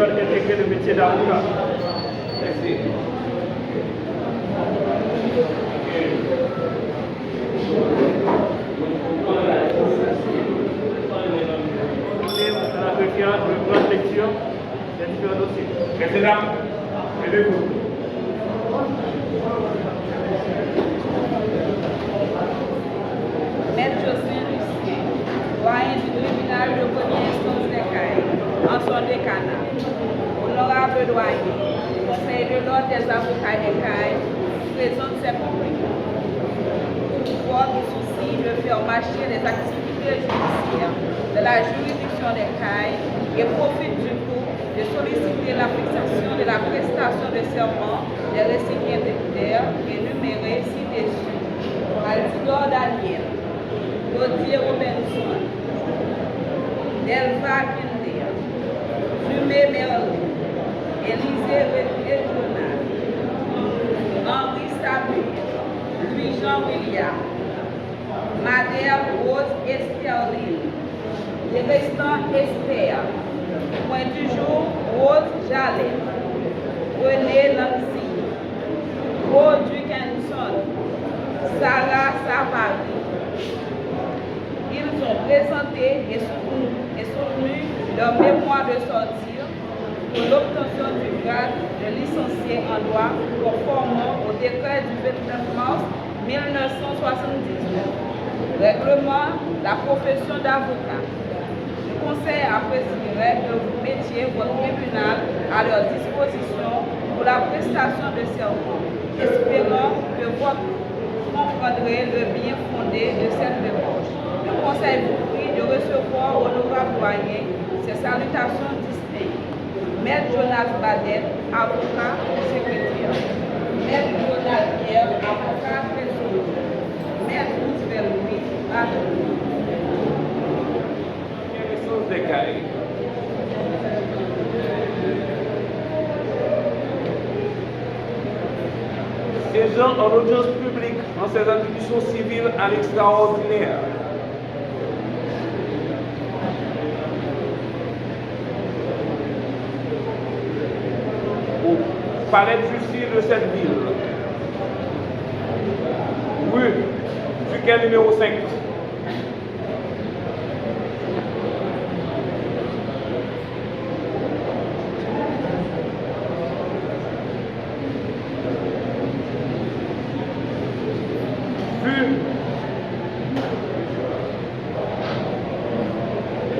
veulent intégrer le métier d'avocat. Merci. La greffière de grande lecture des différents dossiers. Président, aidez-vous. Maître Jocelyne Lucien, doyen du tribunal de première instance des Cayes, en son décanat. Honorable doyen, Conseil de l'ordre des avocats des Cayes, présente ses compléments. Votre souci de faire marcher les activités judiciaires de la juridiction des Cayes et profite du coup de solliciter la fixation de la prestation de serment des récipiendaires énumérés ci-dessus. Altidore Daniel, Gauthier Robinson, Delva Kinder, Jumé Merlin, Élisée Réjonal, Henri Samuel, Louis-Jean William, Madère Rose Esterline, les restants Esther, point du jour Rose Jallet, René Lancy, Rose Dickinson, Sarah Savary. Ils ont présenté et soutenu leur mémoire de sortie pour l'obtention du grade de licencié en droit conformément au décret du 29 mars 1979. Règlement la profession d'avocat. Le conseil apprécierait que vous mettiez votre tribunal à leur disposition pour la prestation de serment, espérant que vous comprendrez le bien fondé de cette démarche. Le conseil vous prie de recevoir honorable doyen ses salutations distinctes. Maître Jonas Badet, avocat, secrétaire. Maître Jonas Pierre, avocat, trésorier. Maître Roosevelt Louis, avocat. Des Cayes. Siégeant en audience publique en ces attributions civiles à l'extraordinaire. Au palais de justice de cette ville. Rue du quai numéro 5.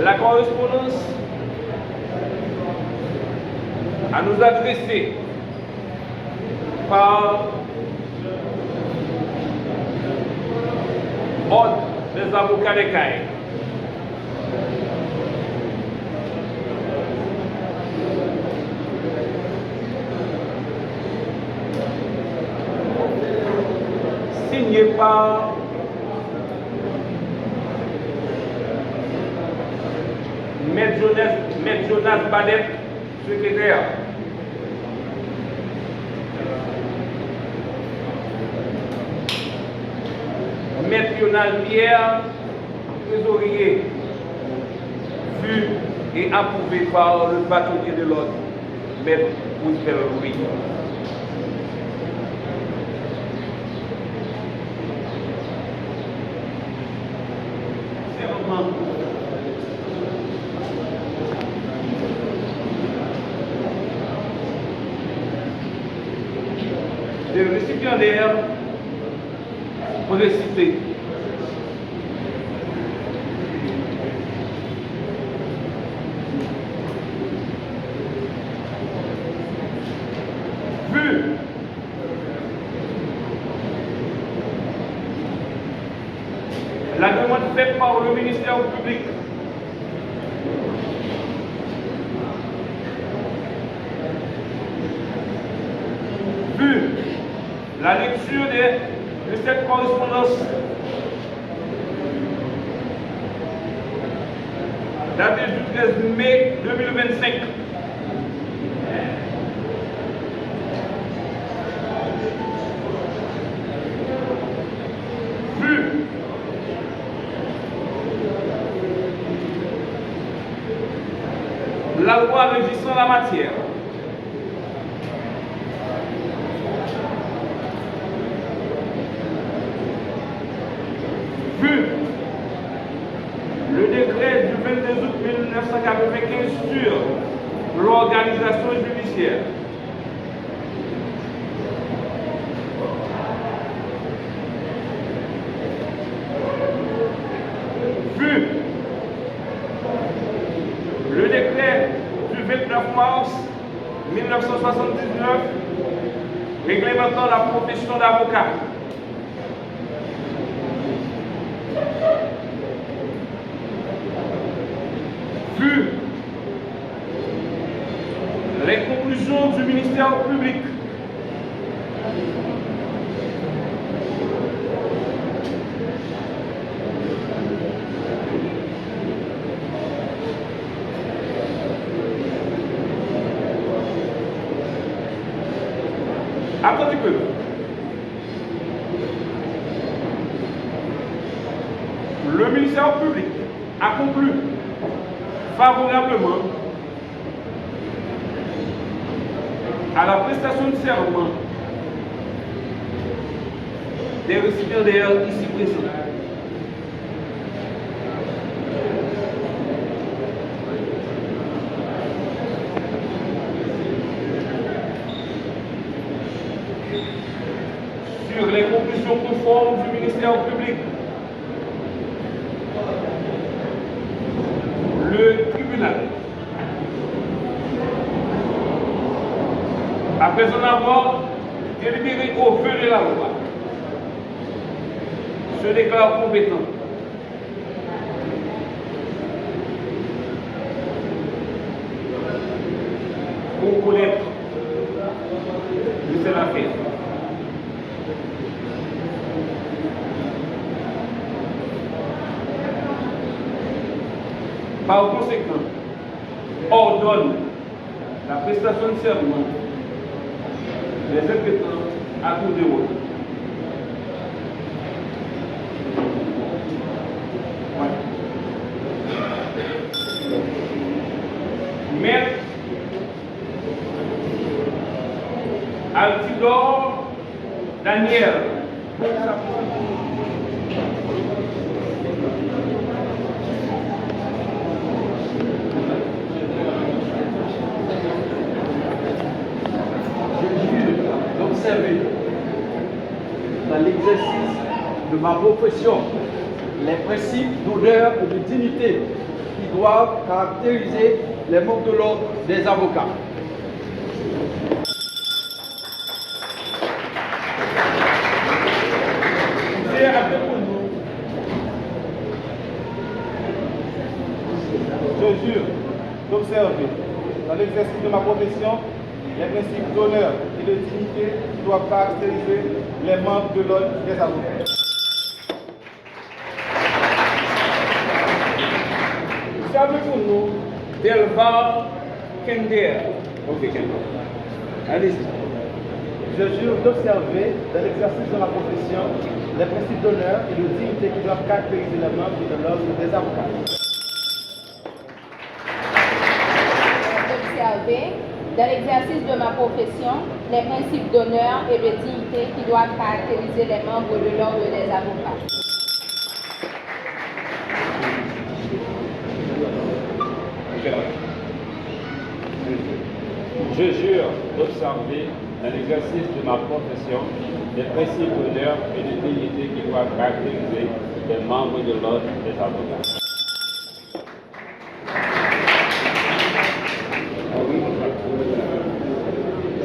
La correspondance à nous adresser par ordre des avocats des Cayes. Signé par Maître Jonas Badet, secrétaire. Maître Lionel Pierre, trésorier. Vu et approuvé par le bâtonnier de l'ordre, Maître Roosevelt Louis. Le récipiendaire pour réciter. Vu la demande faite par le ministère public vu la lecture de cette correspondance datée du 13 mai 2025. Vu la loi régissant la matière, vu le décret du 22 août 1995 sur l'organisation judiciaire, vu le décret du 29 mars 1979 réglementant la profession d'avocat, vu les conclusions du ministère public, attendez peu. Le ministère public a conclu favorablement à la prestation de serment des récipiendaires ici présents. Sur les conclusions conformes du ministère public, le tribunal, après en avoir délibéré au feu de la loi, se déclare compétent pour connaître de cette affaire. Par conséquent, ordonne la prestation de serment des inquiétants à tour de rôle. Maître Altidore Daniel, d'observer dans l'exercice de ma profession les principes d'honneur et de dignité qui doivent caractériser les membres de l'ordre des avocats. Je jure d'observer dans l'exercice de ma profession les principes d'honneur et de dignité qui doivent caractériser les membres de l'ordre des avocats. Savez pour nous, Delvar Kender. Ok, Kender. Allez-y. Je jure d'observer dans l'exercice de ma profession les principes d'honneur et de dignité qui doivent caractériser les membres de l'ordre des avocats. D'observer dans l'exercice de ma profession les principes d'honneur et de dignité qui doivent caractériser les membres de l'ordre des avocats. Je jure d'observer dans l'exercice de ma profession les principes d'honneur et de dignité qui doivent caractériser les membres de l'ordre des avocats.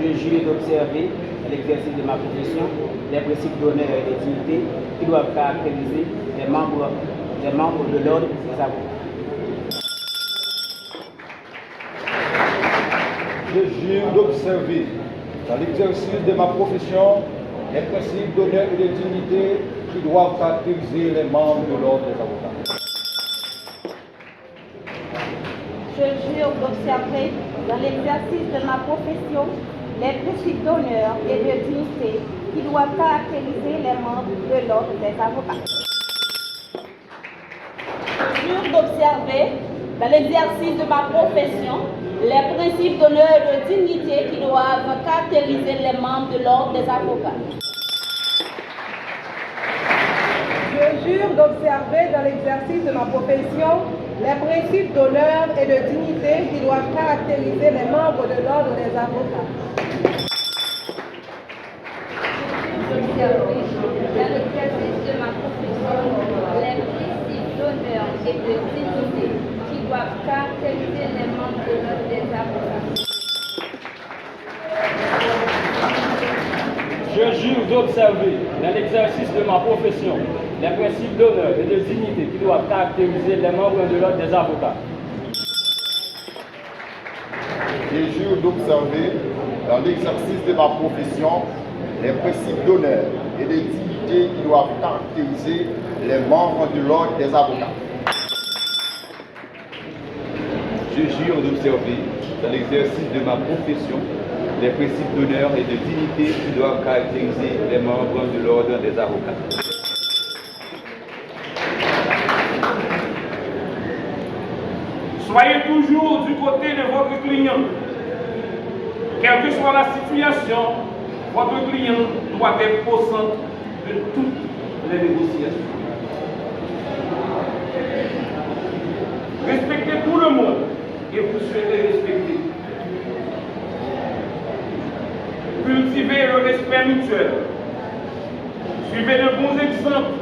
Je jure d'observer à l'exercice de ma profession les principes d'honneur et de dignité qui doivent caractériser les membres de l'ordre des avocats. Je jure d'observer dans l'exercice de ma profession les principes d'honneur et de dignité qui doivent caractériser les membres de l'ordre des avocats. Je jure d'observer dans l'exercice de ma profession les principes d'honneur et de dignité qui doivent caractériser les membres de l'ordre des avocats. Je jure d'observer dans l'exercice de ma profession, les principes d'honneur et de dignité qui doivent caractériser les membres de l'ordre des avocats. Je jure d'observer dans l'exercice de ma profession les principes d'honneur et de dignité qui doivent caractériser les membres de l'ordre des avocats. D'observer dans l'exercice de ma profession les principes d'honneur et de dignité qui doivent caractériser les membres de l'ordre des avocats. Je jure d'observer dans l'exercice de ma profession les principes d'honneur et de dignité qui doivent caractériser les membres de l'ordre des avocats. Je jure d'observer dans l'exercice de ma profession les principes d'honneur et de dignité qui doivent caractériser les membres de l'ordre des avocats. Je jure d'observer dans l'exercice de ma profession les principes d'honneur et de dignité qui doivent caractériser les membres de l'ordre des avocats. Soyez toujours du côté de votre client. Quelle que soit la situation, votre client doit être au centre de toutes les négociations. Respectez tout le monde et vous serez respecté. Cultivez le respect mutuel. Suivez de bons exemples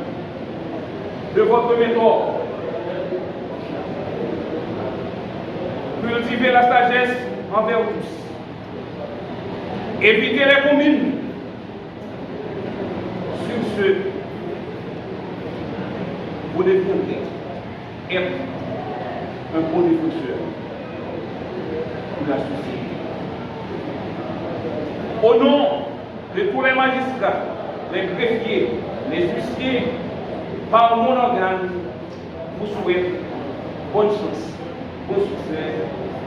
de votre mentor. Cultivez la sagesse envers tous. Évitez les combines. Sur ce, vous devrez être un bon défenseur de la société. Au nom de tous les magistrats, les greffiers, les huissiers, par mon organe, vous souhaite bonne chance, bon succès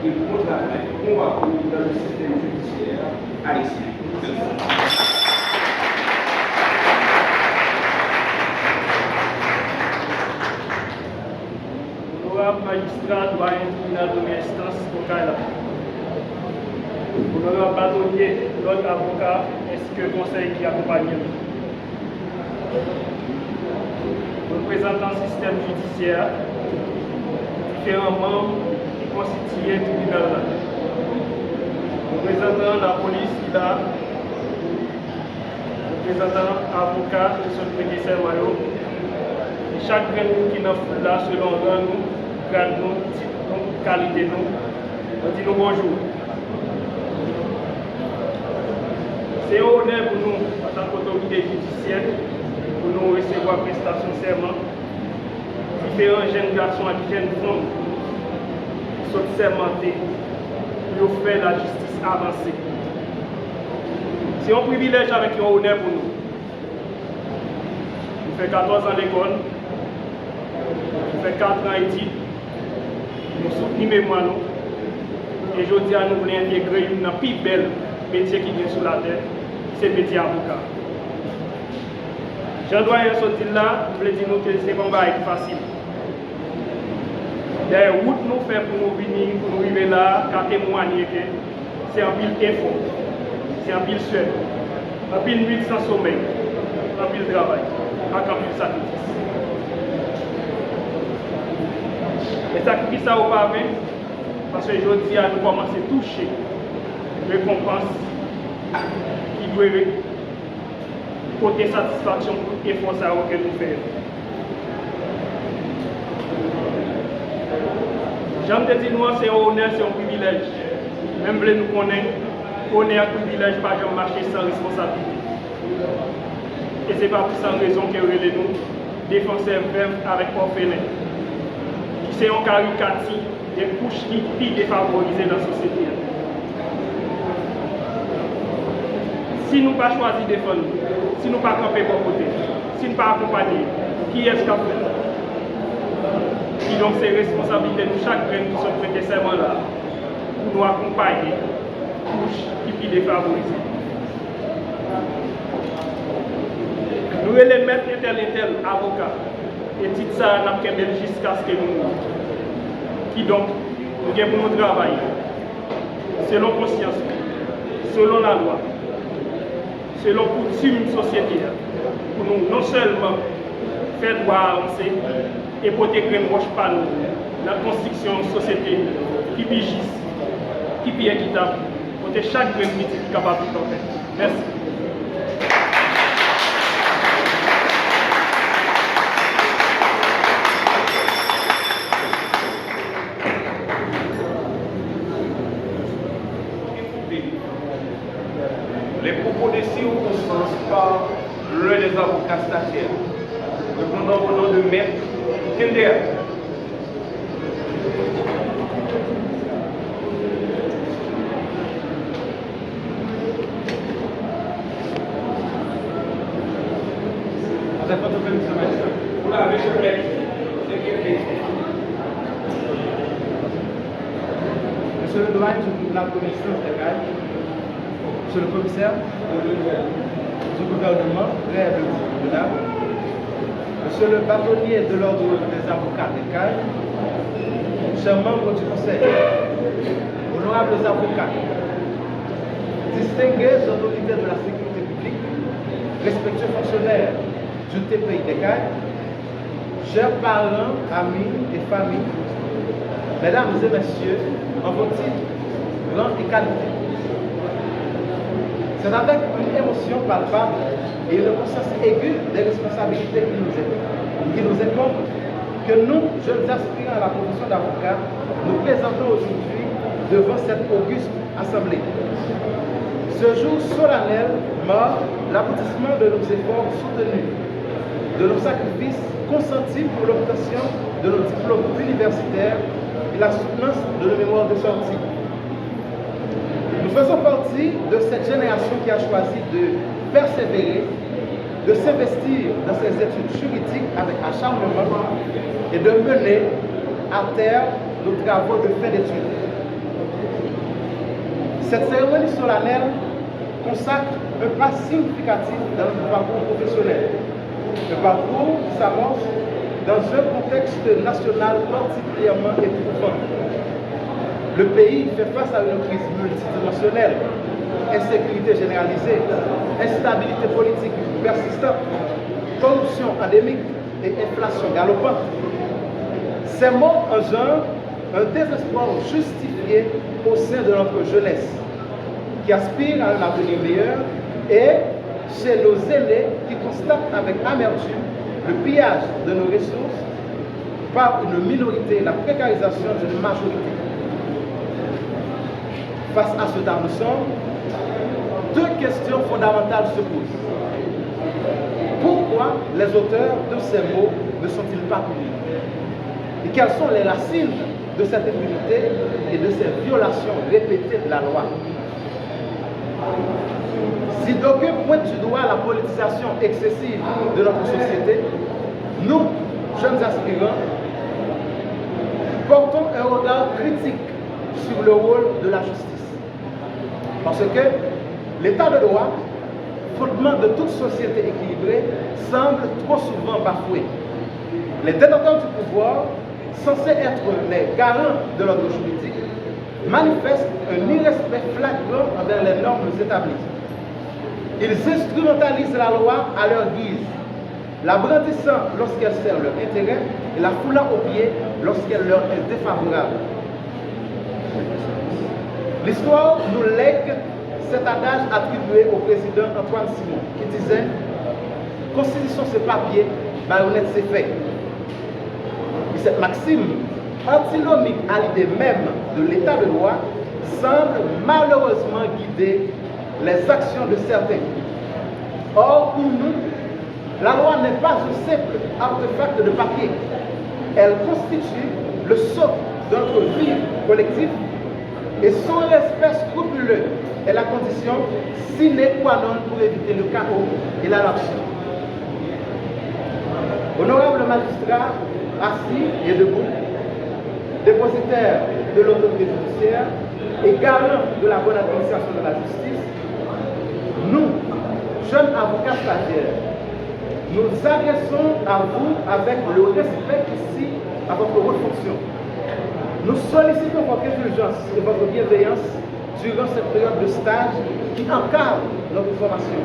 et bon travail combattu dans le système judiciaire haïtien. Honorable magistrat, doyen tribunal de première instance, Okaila. Honorable bâtonnier, l'autre avocat, ainsi que le conseil qui accompagne nous. Représentant le système judiciaire, différents membres qui constituent le tribunal. Représentant la police qui est là, représentant avocat qui sont prêtés serment. Chaque grain qui nous là selon nous, grade nous, titre nous, qualité nous, on dit nous bonjour. C'est un honneur pour nous, en tant qu'autorité judiciaire, pour nous recevoir prestation de serment. Différents jeunes garçons et jeunes femmes qui sont sermentés pour faire la justice avancée. C'est un privilège avec un honneur pour nous. Nous faisons 14 ans à l'école, nous faisons 4 ans à études, nous soutenons mémoire nous, et aujourd'hui nous voulons intégrer une plus belle métier qui vient sur la terre. C'est le métier avocat. Jean-Doyen sorti là, je voulais dire que c'est pas facile. Les routes nous fait pour nous venir, pour nous arriver là, qu'à témoigner que c'est un pile info, c'est un pile suède, un pile nuit sans sommeil, un pile travail, un pile sacrifice. Et sacrifice ça au pas parce que aujourd'hui nous commençons à toucher récompense qui doit côté satisfaction pour l'effort que nous faisons. J'aime te dire, c'est un honneur, c'est un privilège. Même si nous connaissons, honneur et privilège, pas jamais marcher sans responsabilité. Et ce n'est pas pour sans raison que nous défenseurs veuves avec orphelins, qui sont en caricature des couches qui sont plus défavorisées dans la société. Si nous ne pas choisi de défendre, si nous ne pas camper pour côté, si nous ne pas accompagner, qui est-ce qu'on fait? Et donc c'est responsabilité de chaque grain qui sont prêtés serment là, pour nous accompagner, couche qui sont défavorisées. Nous les mettre un tel avocat, et titre ça, nous avons jusqu'à ce que nous. Qui donc, nous avons pour nous travailler selon conscience, selon la loi, selon coutume société, pour nous non seulement faire droit avancer et porter grain roche par nous, la construction de société qui est juste, qui est équitable, pour que chaque grain qui est capable de faire. Merci. Les propos de circonstance par l'un des avocats stagiaires, répondant au nom de Maître Kender. Voilà, monsieur le maître. Monsieur le doyen de la commission des cas, Monsieur le commissaire du gouvernement, Réal de l'âme, Monsieur le bâtonnier de l'ordre des avocats des CAI, chers membres du Conseil, honorables avocats, distingués autorités de la sécurité publique, respectueux fonctionnaires du TPI des CAI, chers parents, amis et familles, mesdames et messieurs, en vos titres, rang et qualité. C'est avec une émotion palpable et une conscience aiguë des responsabilités qui nous incombent que nous, jeunes aspirants à la profession d'avocat, nous présentons aujourd'hui devant cette auguste assemblée. Ce jour solennel marque l'aboutissement de nos efforts soutenus, de nos sacrifices consentis pour l'obtention de nos diplômes universitaires et la soutenance de nos mémoires de sortie. Nous faisons partie de cette génération qui a choisi de persévérer, de s'investir dans ses études juridiques avec acharnement et de mener à terme nos travaux de fin d'études. Cette cérémonie solennelle consacre un pas significatif dans notre parcours professionnel. Un parcours qui s'amorce dans un contexte national particulièrement éprouvant. Le pays fait face à une crise multidimensionnelle, insécurité généralisée, instabilité politique persistante, corruption endémique et inflation galopante. Ces mots engendrent un désespoir justifié au sein de notre jeunesse, qui aspire à un avenir meilleur, et chez nos aînés qui constatent avec amertume le pillage de nos ressources par une minorité et la précarisation d'une majorité. Face à ce temps nous sommes, deux questions fondamentales se posent. Pourquoi les auteurs de ces mots ne sont-ils pas punis? Et quelles sont les racines de cette impunité et de ces violations répétées de la loi? Si d'aucuns pointent du doigt la politisation excessive de notre société, nous, jeunes aspirants, portons un regard critique sur le rôle de la justice. Parce que l'état de droit, fondement de toute société équilibrée, semble trop souvent bafoué. Les détenteurs du pouvoir, censés être les garants de l'ordre juridique, manifestent un irrespect flagrant envers les normes établies. Ils instrumentalisent la loi à leur guise, la brandissant lorsqu'elle sert leur intérêt et la foulant aux pieds lorsqu'elle leur est défavorable. L'histoire nous lègue cet adage attribué au président Antoine Simon qui disait « Constitution c'est papier, baïonnette c'est fait ». Et cette maxime, antinomique à l'idée même de l'état de droit, semble malheureusement guider les actions de certains. Or, pour nous, la loi n'est pas un simple artefact de papier. Elle constitue le socle de notre vie collective et son respect scrupuleux est la condition sine qua non pour éviter le chaos et l'anarchie. Honorable magistrat, assis et debout, dépositaire de l'autorité judiciaire et garant de la bonne administration de la justice, nous, jeunes avocats stagiaires, nous adressons à vous avec le respect ici à votre haute fonction. Nous sollicitons votre indulgence et votre bienveillance durant cette période de stage qui encadre notre formation.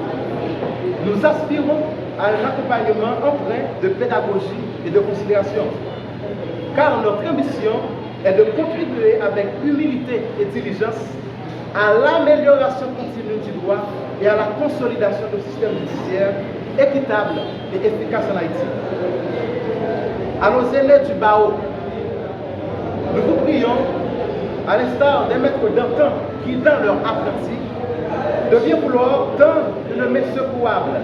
Nous aspirons à un accompagnement empreint de pédagogie et de considération, car notre ambition est de contribuer avec humilité et diligence à l'amélioration continue du droit et à la consolidation du système judiciaire équitable et efficace en Haïti. À nos aînés du Bao, nous vous prions, à l'instar des maîtres d'antan qui, dans leur apprenti, de bien vouloir tendre une main secourable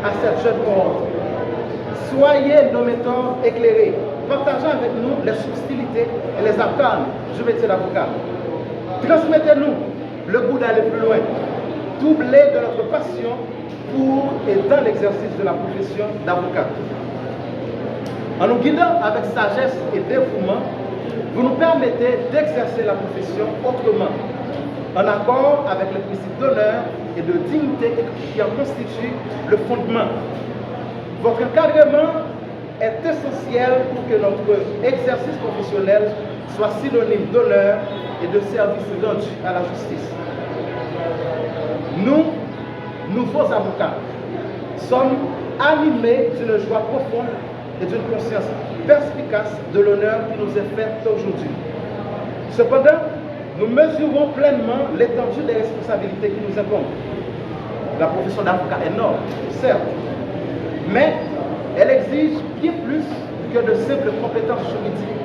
à cette jeune cohorte. Soyez nos mentors éclairés, partageant avec nous les subtilités et les arcanes du métier d'avocat. Transmettez-nous le goût d'aller plus loin, doublé de notre passion pour et dans l'exercice de la profession d'avocat. En nous guidant avec sagesse et dévouement, vous nous permettez d'exercer la profession autrement, en accord avec les principes d'honneur et de dignité qui en constituent le fondement. Votre encadrement est essentiel pour que notre exercice professionnel soit synonyme d'honneur et de service rendu à la justice. Nous, nouveaux avocats, sommes animés d'une joie profonde et d'une conscience perspicace de l'honneur qui nous est fait aujourd'hui. Cependant, nous mesurons pleinement l'étendue des responsabilités qui nous incombent. La profession d'avocat est noble, certes, mais elle exige bien plus que de simples compétences juridiques.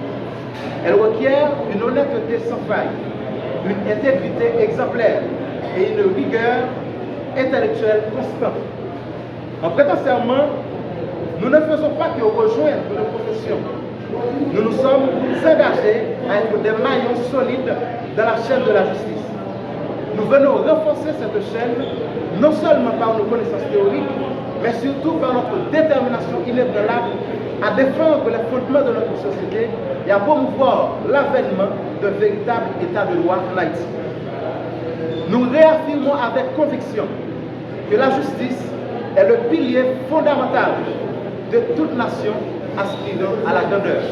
Elle requiert une honnêteté sans faille, une intégrité exemplaire et une rigueur intellectuelle constante. En prêtant serment, nous ne faisons pas que rejoindre notre profession. Nous nous sommes engagés à être des maillons solides dans la chaîne de la justice. Nous venons renforcer cette chaîne, non seulement par nos connaissances théoriques, mais surtout par notre détermination inébranlable à défendre les fondements de notre société et à promouvoir l'avènement d'un véritable état de droit en Haïti. Nous réaffirmons avec conviction que la justice est le pilier fondamental de toute nation aspirant à la grandeur.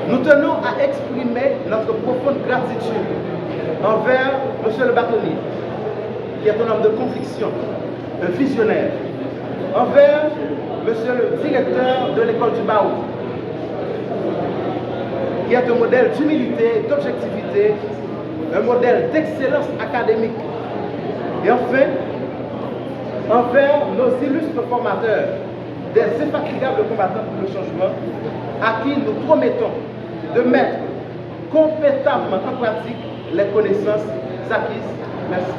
Nous tenons à exprimer notre profonde gratitude envers M. le bâtonnier, qui est un homme de conviction, un visionnaire, envers M. le directeur de l'école du Bao, qui est un modèle d'humilité, d'objectivité, un modèle d'excellence académique. Et enfin, envers nos illustres formateurs, des infatigables combattants pour le changement, à qui nous promettons de mettre compétemment en pratique les connaissances acquises. Merci.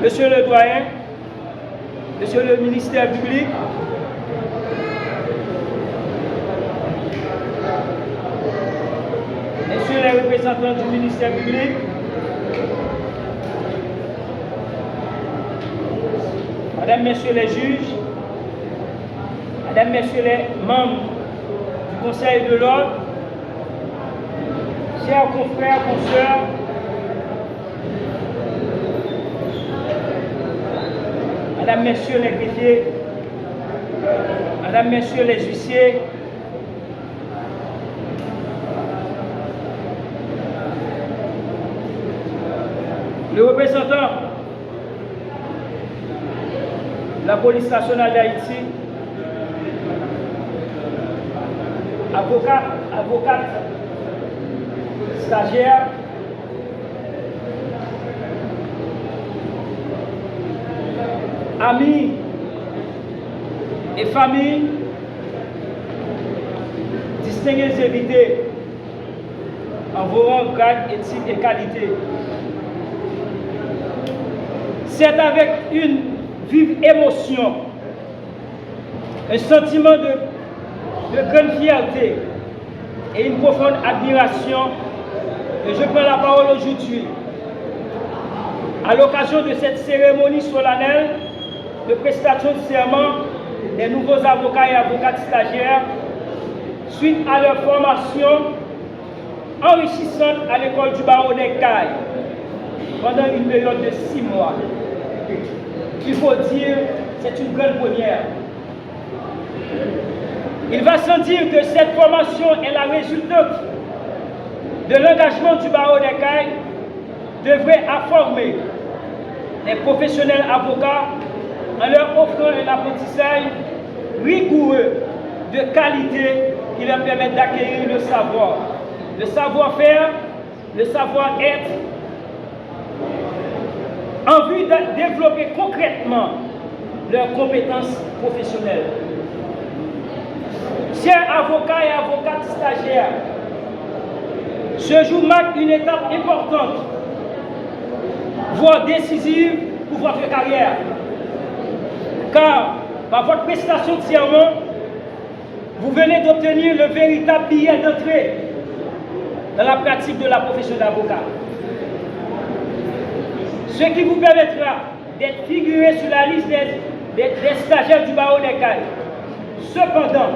Monsieur le doyen, Monsieur le ministère public, Messieurs les représentants du ministère public, Mesdames, Messieurs les juges, Mesdames, Messieurs les membres du Conseil de l'ordre, chers confrères, consoeurs, Mesdames, Messieurs les greffiers, Mesdames, Messieurs les huissiers, le représentant de la police nationale d'Haïti, avocate, stagiaire, amis et familles, distingués invités en vos rangs, grades, éthiques et qualités. C'est avec une vive émotion, un sentiment de grande fierté et une profonde admiration que je prends la parole aujourd'hui à l'occasion de cette cérémonie solennelle de prestation de serment des nouveaux avocats et avocates stagiaires suite à leur formation enrichissante à l'école du Barreau des Cailles pendant une période de 6 mois. il faut dire c'est une grande première. Il va sans dire que cette formation est la résultante de l'engagement du barreau d'Écailles devrait former les professionnels avocats en leur offrant un apprentissage rigoureux de qualité qui leur permet d'acquérir le savoir, le savoir-faire, le savoir-être, en vue de développer concrètement leurs compétences professionnelles. Chers avocats et avocates stagiaires, ce jour marque une étape importante, voire décisive pour votre carrière. Car par votre prestation de serment, vous venez d'obtenir le véritable billet d'entrée dans la pratique de la profession d'avocat. Ce qui vous permettra d'être figuré sur la liste des stagiaires du barreau d'Écailles. Cependant,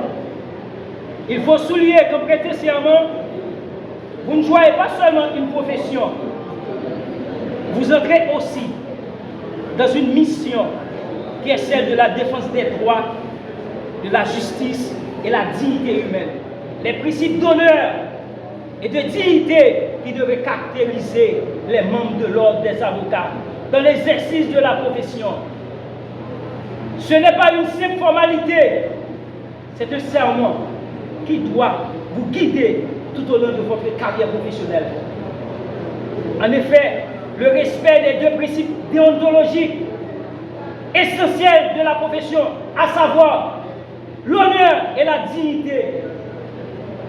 il faut souligner qu'en prêter serment, vous ne jouez pas seulement une profession, vous entrez aussi dans une mission qui est celle de la défense des droits, de la justice et la dignité humaine. Les principes d'honneur et de dignité qui devaient caractériser les membres de l'ordre des avocats dans l'exercice de la profession. Ce n'est pas une simple formalité, c'est un serment qui doit vous guider tout au long de votre carrière professionnelle. En effet, le respect des deux principes déontologiques essentiels de la profession, à savoir l'honneur et la dignité,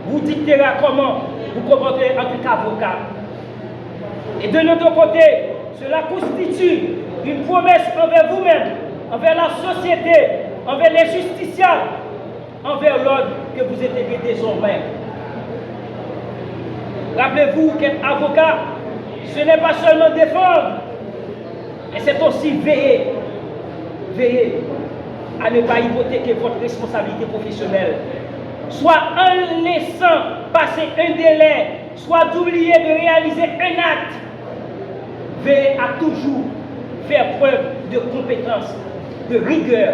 vous dictera comment vous comporter en tant qu'avocat. Et de notre côté, cela constitue une promesse envers vous-même, envers la société, envers les justiciables, envers l'ordre que vous intégrez désormais. Rappelez-vous qu'être avocat, ce n'est pas seulement défendre, mais c'est aussi veiller. Veiller à ne pas hypothéquer votre responsabilité professionnelle, soit en laissant passer un délai, soit d'oublier de réaliser un acte. Veillez à toujours faire preuve de compétence, de rigueur,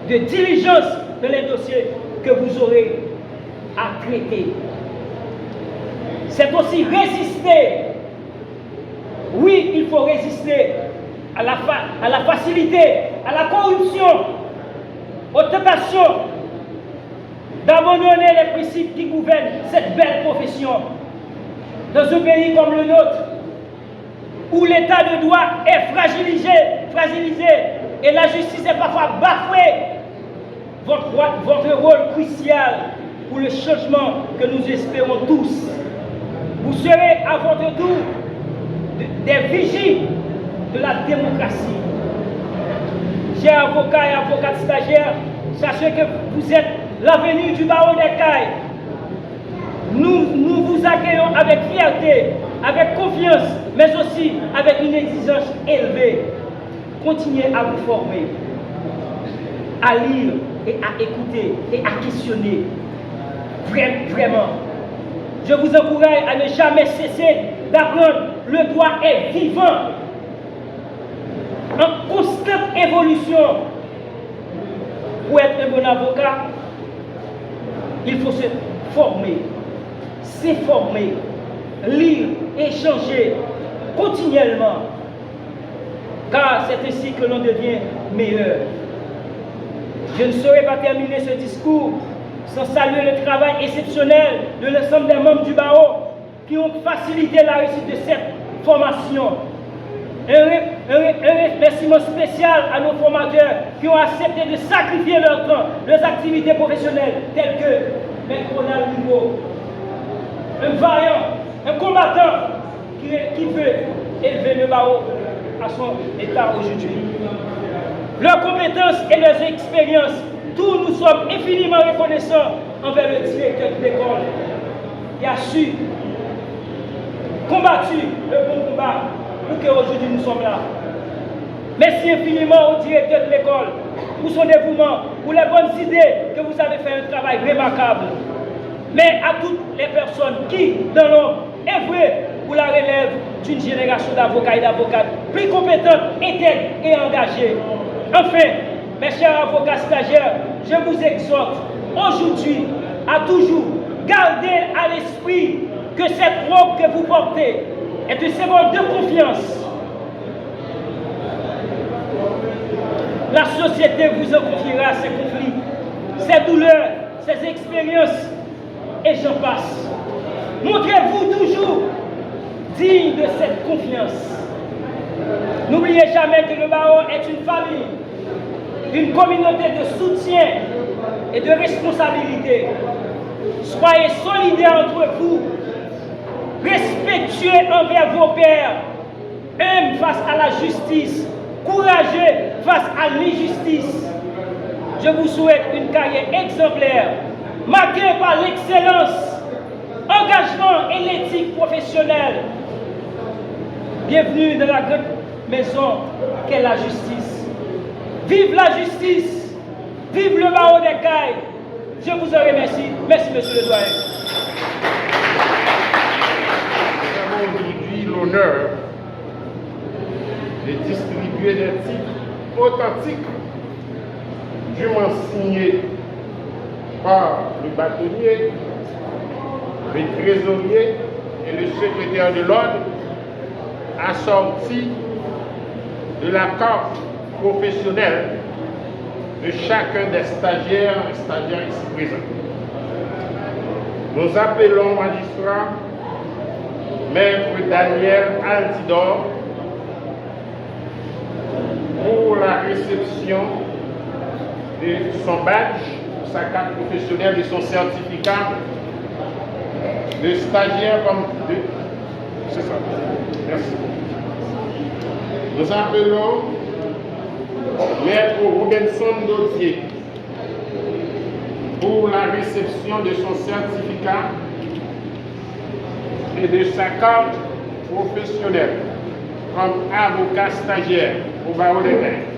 de diligence dans les dossiers que vous aurez à traiter. C'est aussi résister. Oui, il faut résister à la facilité, à la corruption, aux tentations d'abandonner les principes qui gouvernent cette belle profession. Dans un pays comme le nôtre, où l'état de droit est fragilisé et la justice est parfois bafouée, votre rôle crucial pour le changement que nous espérons tous. Vous serez à votre tour des vigies de la démocratie. Chers avocats et avocates stagiaires, sachez que vous êtes l'avenir du barreau d'Écailles. Nous vous accueillons avec fierté, avec confiance, mais aussi avec une exigence élevée. Continuez à vous former, à lire et à écouter et à questionner. Vraiment. Je vous encourage à ne jamais cesser d'apprendre. Le droit est vivant, en constante évolution. Pour être un bon avocat, il faut se former, s'informer, lire, échanger continuellement. Car c'est ainsi que l'on devient meilleur. Je ne saurais pas terminer ce discours sans saluer le travail exceptionnel de l'ensemble des membres du barreau qui ont facilité la réussite de cette formation. Un remerciement spécial à nos formateurs qui ont accepté de sacrifier leur temps, leurs activités professionnelles, telles que M. Ronald Rigaud, un vaillant, un combattant qui veut élever le barreau à son état aujourd'hui. Leurs compétences et leurs expériences, tous nous sommes infiniment reconnaissants envers le directeur de l'école qui a su combattu le bon combat pour qu'aujourd'hui nous sommes là. Merci infiniment au directeur de l'école pour son dévouement, pour les bonnes idées que vous avez fait un travail remarquable. Mais à toutes les personnes qui, dans l'ombre, œuvrent pour la relève d'une génération d'avocats et d'avocates plus compétentes, intègres et engagées. Enfin, mes chers avocats stagiaires, je vous exhorte aujourd'hui à toujours garder à l'esprit que cette robe que vous portez est un symbole de confiance. La société vous en confiera ses conflits, ses douleurs, ses expériences, et j'en passe. Montrez-vous toujours digne de cette confiance. N'oubliez jamais que le barreau est une famille, une communauté de soutien et de responsabilité. Soyez solidaires entre vous, respectueux envers vos pairs, humbles face à la justice, courageux face à l'injustice. Je vous souhaite une carrière exemplaire, marquée par l'excellence, engagement et l'éthique professionnelle. Bienvenue dans la grande maison qu'est la justice. Vive la justice, vive le barreau des Cailles. Je vous en remercie. Merci, monsieur le doyen. Nous avons aujourd'hui l'honneur de distribuer des titres authentiques dûment signés par le bâtonnier, le trésorier et le secrétaire de l'ordre, assortis de la carte professionnelle de chacun des stagiaires et stagiaires ici présents. Nous appelons magistrat Maître Daniel Altidor pour la réception de son badge, sa carte professionnelle et son certificat de stagiaire comme de... C'est ça. Merci. Nous appelons Maître Robinson Dodier pour la réception de son certificat et de sa carte professionnelle comme avocat stagiaire au barreau des Cailles.